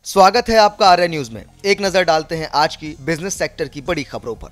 स्वागत है आपका आर्य न्यूज में। एक नजर डालते हैं आज की बिजनेस सेक्टर की बड़ी खबरों पर।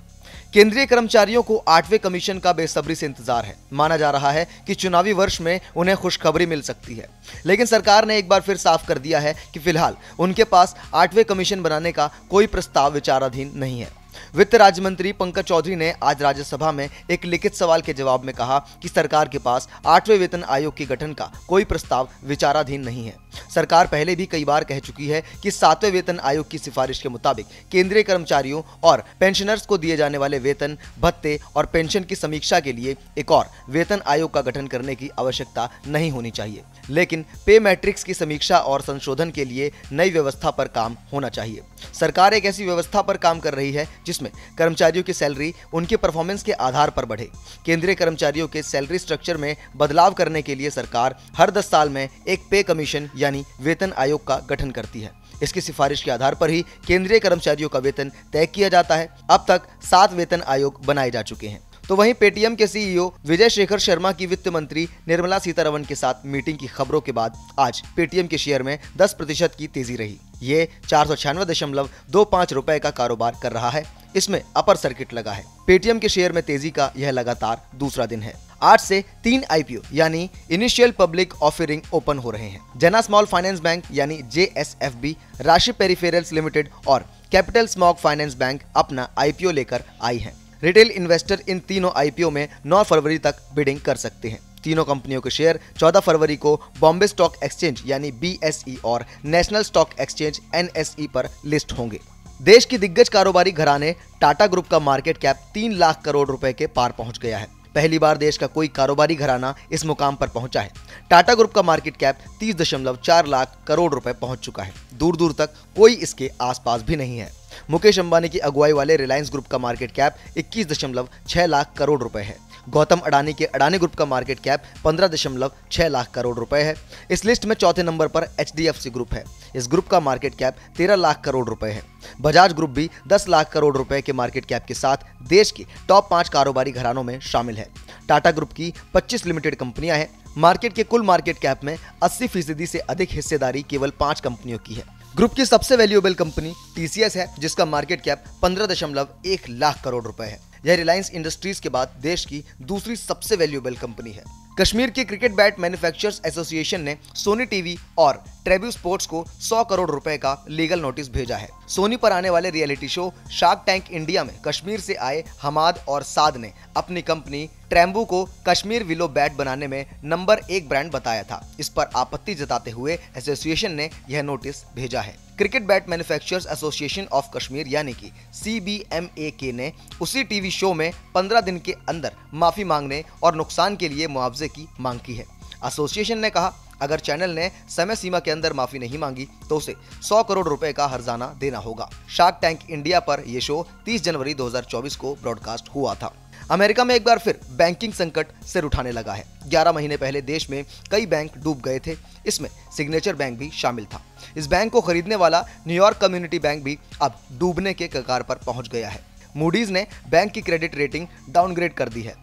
केंद्रीय कर्मचारियों को 8वें कमीशन का बेसब्री से इंतजार है। माना जा रहा है कि चुनावी वर्ष में उन्हें खुशखबरी मिल सकती है, लेकिन सरकार ने एक बार फिर साफ कर दिया है कि फिलहाल उनके पास 8वें कमीशन बनाने का कोई प्रस्ताव विचाराधीन नहीं है। वित्त राज्य मंत्री पंकज चौधरी ने आज राज्यसभा में एक लिखित सवाल के जवाब में कहा कि सरकार के पास 8वें वेतन आयोग के गठन का कोई प्रस्ताव विचाराधीन नहीं है। सरकार पहले भी कई बार कह चुकी है कि 7वें वेतन आयोग की सिफारिश के मुताबिक केंद्रीय कर्मचारियों और पेंशनर्स को दिए जाने वाले वेतन, भत्ते और पेंशन की समीक्षा के लिए एक और वेतन आयोग का गठन करने की आवश्यकता नहीं होनी चाहिए, लेकिन पे मैट्रिक्स की समीक्षा और संशोधन के लिए नई व्यवस्था पर काम होना चाहिए। सरकार एक ऐसी व्यवस्था पर काम कर रही है जिसमें कर्मचारियों की सैलरी उनके परफॉर्मेंस के आधार पर बढ़े। केंद्रीय कर्मचारियों के सैलरी स्ट्रक्चर में बदलाव करने के लिए सरकार हर 10 साल में एक पे कमीशन यानी वेतन आयोग का गठन करती है। इसकी सिफारिश के आधार पर ही केंद्रीय कर्मचारियों का वेतन तय किया जाता है। अब तक 7 वेतन आयोग बनाए जा चुके हैं। तो वहीं पेटीएम के सीईओ विजय शेखर शर्मा की वित्त मंत्री निर्मला सीतारमण के साथ मीटिंग की खबरों के बाद आज पेटीएम के शेयर में 10% की तेजी रही। ये 496.25 रुपए का कारोबार कर रहा है। इसमें अपर सर्किट लगा है। पेटीएम के शेयर में तेजी का यह लगातार दूसरा दिन है। आज से 3 आईपीओ यानी इनिशियल पब्लिक ऑफरिंग ओपन हो रहे हैं। जना स्मॉल फाइनेंस बैंक यानी JSFB, राशि पेरिफेरल्स लिमिटेड और कैपिटल स्मॉल फाइनेंस बैंक अपना आईपीओ लेकर आई हैं। रिटेल इन्वेस्टर इन तीनों आईपीओ में 9 फरवरी तक बिडिंग कर सकते हैं। तीनों कंपनियों के शेयर 14 फरवरी को बॉम्बे स्टॉक एक्सचेंज यानी BSE और नेशनल स्टॉक एक्सचेंज NSE पर लिस्ट होंगे। देश की दिग्गज कारोबारी घराने टाटा ग्रुप का मार्केट कैप 3 लाख करोड़ रुपए के पार पहुंच गया है। पहली बार देश का कोई कारोबारी घराना इस मुकाम पर पहुंचा है। टाटा ग्रुप का मार्केट कैप 30.4 लाख करोड़ रुपए पहुंच चुका है। दूर दूर तक कोई इसके आसपास भी नहीं है। मुकेश अंबानी की अगुवाई वाले रिलायंस ग्रुप का मार्केट कैप 21.6 लाख करोड़ रुपए है। गौतम अडानी के अडानी ग्रुप का मार्केट कैप 15.6 लाख करोड़ रुपए है। इस लिस्ट में चौथे नंबर पर HDFC ग्रुप है। इस ग्रुप का मार्केट कैप 13 लाख करोड़ रुपए है। बजाज ग्रुप भी 10 लाख करोड़ रुपए के मार्केट कैप के साथ देश की टॉप 5 कारोबारी घरानों में शामिल है। टाटा ग्रुप की 25 लिमिटेड कंपनियां हैं। मार्केट के कुल मार्केट कैप में 80% से अधिक हिस्सेदारी केवल 5 कंपनियों की है। ग्रुप की सबसे वैल्यूएबल कंपनी TCS है, जिसका मार्केट कैप 15.1 लाख करोड़ रुपए है। यह रिलायंस इंडस्ट्रीज के बाद देश की दूसरी सबसे वैल्यूएबल कंपनी है। कश्मीर की क्रिकेट बैट मैन्युफैक्चरर्स एसोसिएशन ने सोनी टीवी और ट्रेब्यू स्पोर्ट्स को 100 करोड़ रुपए का लीगल नोटिस भेजा है। सोनी पर आने वाले reality show shark tank India में कश्मीर से आए हमाद और साद ने अपनी कंपनी ट्रेम्बू को कश्मीर विलो बैट बनाने में नंबर 1 ब्रांड बताया था। इस पर आपत्ति जताते हुए एसोसिएशन ने यह नोटिस भेजा है। Cricket bat manufacturers association of Kashmir यानी कि CBMAK ने उसी टीवी शो में 15 दिन के अंदर माफी मांगने और नुकसान के लिए मुआवजे की मांग की है। एसोसिएशन ने कहा, अगर चैनल ने समय सीमा के अंदर माफी नहीं मांगी तो उसे 100 करोड़ रुपए का हर्जाना देना होगा। शार्क टैंक इंडिया पर यह शो 30 जनवरी 2024 को ब्रॉडकास्ट हुआ था। अमेरिका में एक बार फिर बैंकिंग संकट सिर उठाने लगा है। 11 महीने पहले देश में कई बैंक डूब गए थे। इसमें सिग्नेचर बैंक भी शामिल था। इस बैंक को खरीदने वाला न्यूयॉर्क कम्युनिटी बैंक भी अब डूबने के कगार पर पहुंच गया है। मूडीज ने बैंक की क्रेडिट रेटिंग डाउनग्रेड कर दी है।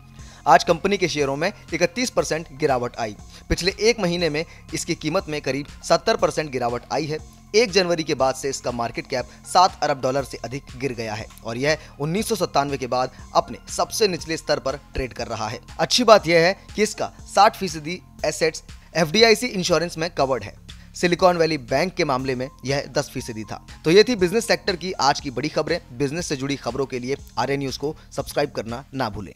आज कंपनी के शेयरों में 31% गिरावट आई। पिछले 1 महीने में इसकी कीमत में करीब 70% गिरावट आई है। 1 जनवरी के बाद से इसका मार्केट कैप $7 अरब से अधिक गिर गया है और यह 1997 के बाद अपने सबसे निचले स्तर पर ट्रेड कर रहा है। अच्छी बात यह है कि इसका 60% एसेट्स FDIC इंश्योरेंस में कवर्ड है। सिलिकॉन वैली बैंक के मामले में यह 10% था। तो ये थी बिजनेस सेक्टर की आज की बड़ी खबरें। बिजनेस से जुड़ी खबरों के लिए आर्य न्यूज को सब्सक्राइब करना ना भूलें।